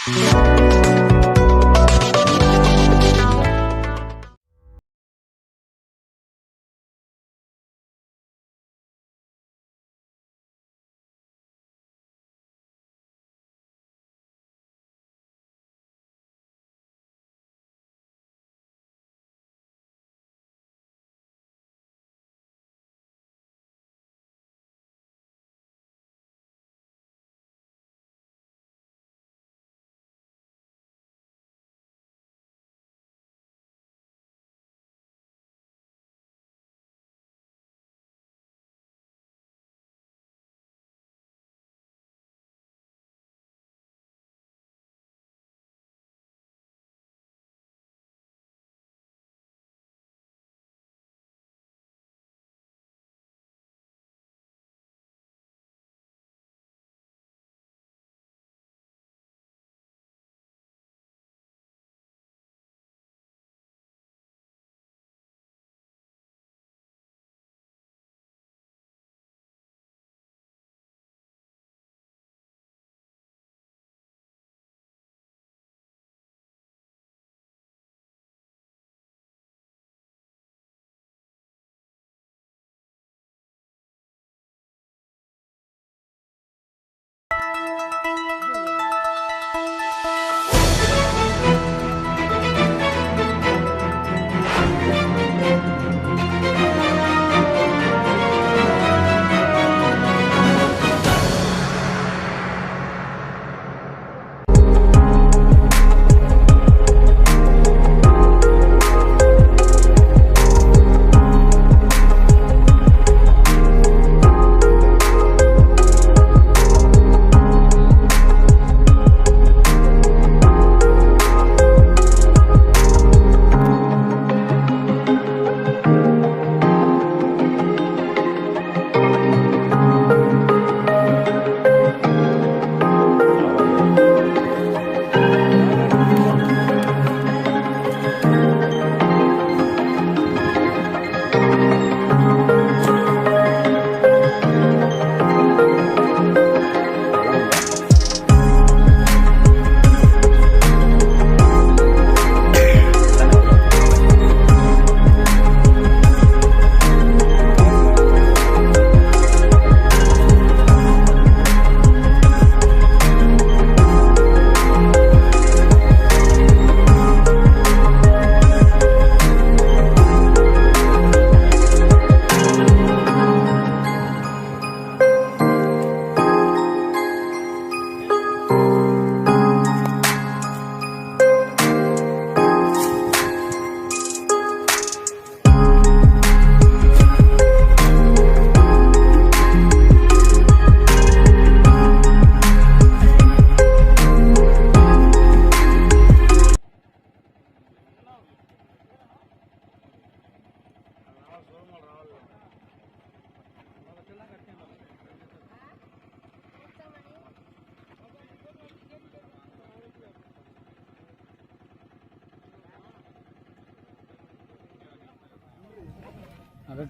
అదే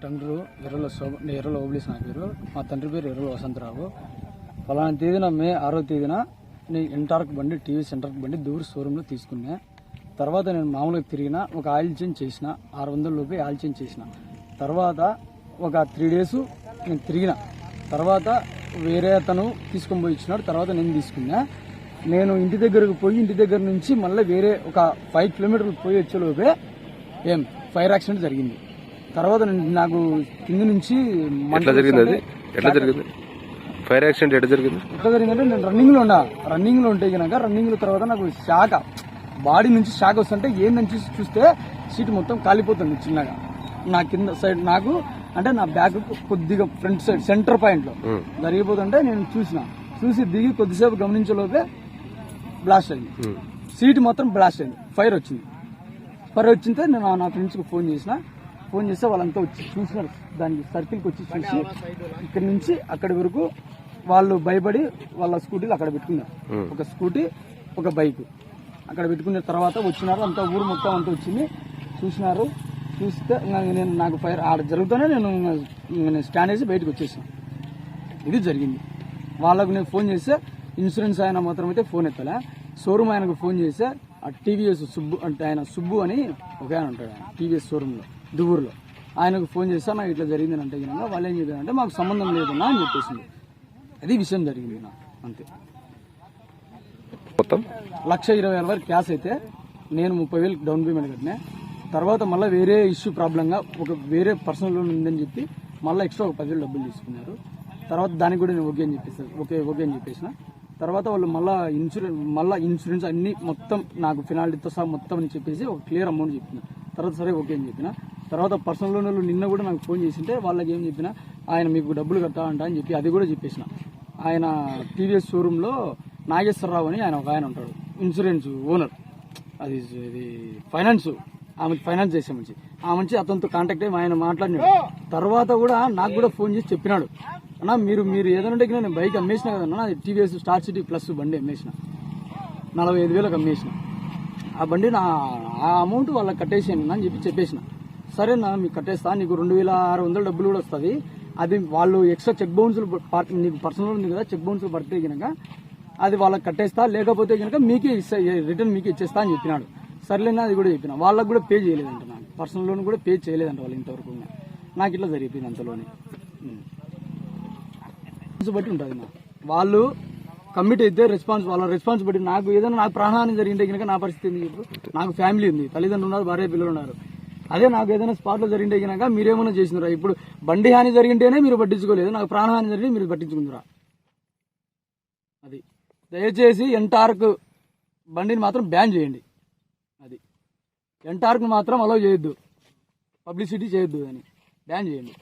టంగురు ఎర్రల ఓబ్లీస్ నా పేరు. మా తండ్రి పేరు ఎర్రల వసంతరావు. ఫలానా తేదీన మే 6వ తేదీన నేను ఇంటార్క్ బండి టీవీ సెంటర్కి బండి దూరు షోరూంలో తీసుకున్నా. తర్వాత నేను మామూలుగా తిరిగిన ఒక ఆయిల్ చేంజ్ చేసిన 600 రూపాయ ఆయిల్ చేంజ్ చేసిన. తర్వాత ఒక 3 days నేను తిరిగిన. తర్వాత వేరే అతను తీసుకొని పోయి ఇచ్చినాడు. తర్వాత నేను తీసుకున్నా. నేను ఇంటి దగ్గరకు పోయి ఇంటి దగ్గర నుంచి మళ్ళీ వేరే ఒక 5 kilometers పోయి వచ్చేలోపే ఫైర్ యాక్సిడెంట్ జరిగింది. తర్వాత నాకు కింద నుంచి ఎట్లా జరిగింది ఫైర్ యాక్సిడెంట్ ఎట్లా జరిగిందంటే నేను రన్నింగ్ లో ఉంటే కనుక రన్నింగ్ తర్వాత నాకు షాక్ బాడీ నుంచి షాక్ వస్తుంటే ఏందని చూస్తే సీట్ మొత్తం కాలిపోతుంది చిన్నగా. నా కింద సైడ్ నాకు అంటే నా బ్యాక్ కొద్దిగా ఫ్రంట్ సైడ్ సెంటర్ పాయింట్ లో జరిగిపోతుంటే నేను చూసి దిగి కొద్దిసేపు గమనించేలోపే బ్లాస్ట్ అయింది. సీట్ మొత్తం బ్లాస్ట్ అయింది. ఫైర్ వచ్చింటే నేను నా ఫ్రెండ్స్ కి ఫోన్ చేస్తే వాళ్ళంతా వచ్చి చూసినారు. దానికి సర్కిల్కి వచ్చి చూసి ఇక్కడి నుంచి అక్కడి వరకు వాళ్ళు భయపడి వాళ్ళ స్కూటీలు అక్కడ పెట్టుకున్నారు. ఒక స్కూటీ ఒక బైక్ అక్కడ పెట్టుకున్న తర్వాత వచ్చినారు. అంతా ఊరు మొత్తం అంతా వచ్చింది చూసినారు. చూస్తే నేను నాకు ఫైర్ ఆడ జరుగుతూనే నేను స్టాండ్ వేసి బయటకు వచ్చేసాను. ఇది జరిగింది. వాళ్ళకు నేను ఫోన్ చేస్తే ఇన్సూరెన్స్ ఆయన మాత్రం అయితే ఫోన్ ఎత్తలే. షోరూమ్ ఆయనకు ఫోన్ చేస్తే ఆ టీవీఎస్ సుబ్బు అంటే ఆయన సుబ్బు అని ఒక ఆయన ఉంటాడు, ఆయన టీవీఎస్ షోరూంలో దువ్వూరులో. ఆయనకు ఫోన్ చేస్తే నాకు ఇట్లా జరిగిందని అంటే కనుక వాళ్ళు ఏం చెప్పారంటే మాకు సంబంధం లేదన్నా అని చెప్పేసింది. అది విషయం జరిగింది నాకు అంతే. మొత్తం 1,20,000 వరకు క్యాష్ అయితే నేను 30,000 డౌన్ పేమెంట్ కట్టినా. తర్వాత మళ్ళీ వేరే ఇష్యూ ప్రాబ్లంగా ఒక వేరే పర్సనల్ లోన్ ఉందని చెప్పి మళ్ళీ ఎక్స్ట్రా ఒక 10,000 డబ్బులు తీసుకున్నారు. తర్వాత దానికి కూడా నేను ఓకే అని చెప్పేసిన. తర్వాత వాళ్ళు మళ్ళీ ఇన్సూరెన్స్ అన్ని మొత్తం నాకు ఫినాలిటీతో సహా మొత్తం అని చెప్పేసి ఒక క్లియర్ అమౌంట్ చెప్పిన. తర్వాత సరే ఓకే అని చెప్పిన. తర్వాత పర్సనల్ లోన్ వాళ్ళు నిన్న కూడా నాకు ఫోన్ చేసింటే వాళ్ళకి ఏం చెప్పిన, ఆయన మీకు డబ్బులు కట్టాలంట అని చెప్పి అది కూడా చెప్పేసిన. ఆయన టీవీఎస్ షోరూంలో నాగేశ్వరరావు అని ఆయన ఒక ఆయన ఉంటాడు, ఇన్సూరెన్స్ ఓనర్, అది ఇది ఆమెకి ఫైనాన్స్ చేసే మంచి ఆ మంచి అతనితో కాంటాక్ట్ అయ్యి ఆయన మాట్లాడినాడు. తర్వాత కూడా నాకు కూడా ఫోన్ చేసి చెప్పినాడు, అన్నా మీరు ఏదైనా ఉంటే నేను బైక్ అమ్మేసిన కదన్నా, టీవీఎస్ స్టార్ సిటీ ప్లస్ బండి అమ్మేసిన 45,000 అమ్మేసిన. ఆ బండి ఆ అమౌంట్ వాళ్ళకి కట్టేసాను అని చెప్పేసిన. సరే నా మీకు కట్టేస్తా, నీకు 2,600 డబ్బులు కూడా వస్తుంది. అది వాళ్ళు ఎక్స్ట్రా చెక్ బౌన్సులు నీకు పర్సనల్ ఉంది కదా, చెక్ బౌన్సులు పడితే కనుక అది వాళ్ళకి కట్టేస్తా, లేకపోతే కనుక మీకే రిటర్న్ మీకే ఇచ్చేస్తా అని చెప్పినాడు. సర్లేనా అది కూడా చెప్పిన. వాళ్ళకి కూడా పే చేయలేదంట, నాకు పర్సనల్ లోన్ కూడా పే చేయలేదంట వాళ్ళు ఇంతవరకు. నాకు ఇట్లా జరిగిపోయింది అంతలోనే. బట్టి ఉంటుంది నా వాళ్ళు కమిట్ అయితే వాళ్ళ రెస్పాన్స్ బట్టి. నాకు ఏదైనా నాకు ప్రాణహాని జరిగింటే కనుక నా పరిస్థితి ఏంది చెప్పు. నాకు ఫ్యామిలీ ఉంది, తల్లిదండ్రులు ఉన్నారు, భార్య పిల్లలు ఉన్నారు. అదే నాకు ఏదైనా స్పాట్లో జరిగింటే కనుక మీరేమైనా చేసినారా? ఇప్పుడు బండి హాని జరిగింటేనే మీరు పట్టించుకోలేదు, నాకు ప్రాణహాని జరిగి మీరు పట్టించుకుంటారా? అది దయచేసి ఎంటార్క్ బండిని మాత్రం బ్యాన్ చేయండి. అది ఎంటార్క్ మాత్రం అలౌ చేయొద్దు, పబ్లిసిటీ చేయొద్దు అని బ్యాన్ చేయండి.